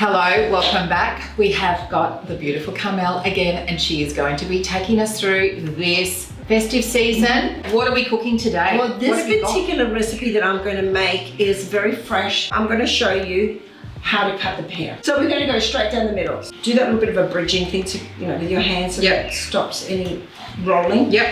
Hello, welcome back. We have got the beautiful Carmel again, and she is going to be taking us through this festive season. What are we cooking today? Well, this particular recipe that I'm going to make is very fresh. I'm going to show you how to cut the pear. So we're going to go straight down the middle. Do that little bit of a bridging thing to, with your hands so that stops any rolling. Yep.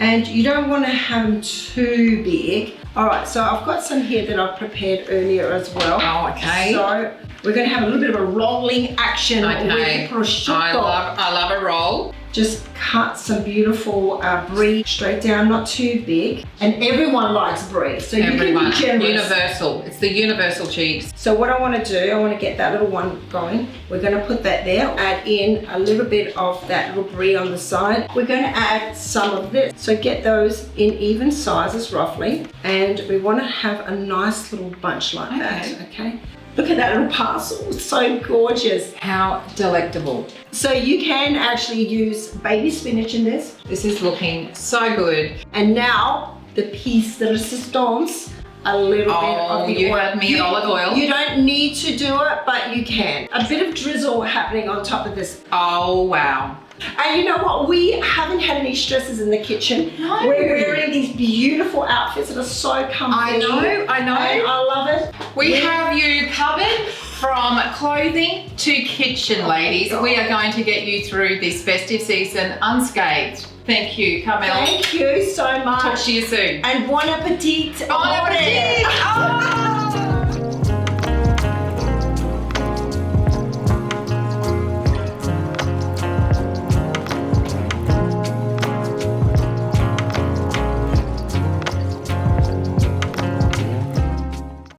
And you don't want to have them too big. All right, so I've got some here that I've prepared earlier as well. Oh, okay. So we're going to have a little bit of a rolling action with prosciutto. I love a roll. Just cut some beautiful brie straight down, not too big. And everyone likes brie, so you can be generous. Universal. It's the universal cheese. So what I want to do, I want to get that little one going. We're going to put that there. Add in a little bit of that little brie on the side. We're going to add some of this. So get those in even sizes roughly. And we want to have a nice little bunch like that, okay? Look at that little parcel, it's so gorgeous. How delectable. So you can actually use baby spinach in this. This is looking so good. And now the piece de resistance, a little bit of the oil. You had me at olive oil. You don't need to do it, but you can. A bit of drizzle happening on top of this. Oh, wow. And you know what? We haven't had any stresses in the kitchen. No. We're wearing these beautiful outfits that are so comfy. I know. And I love it. We have you covered from clothing to kitchen, ladies. We are going to get you through this festive season unscathed. Thank you, Carmel. Thank you so much. Talk to you soon. And bon appetit. Bon appetit. Oh.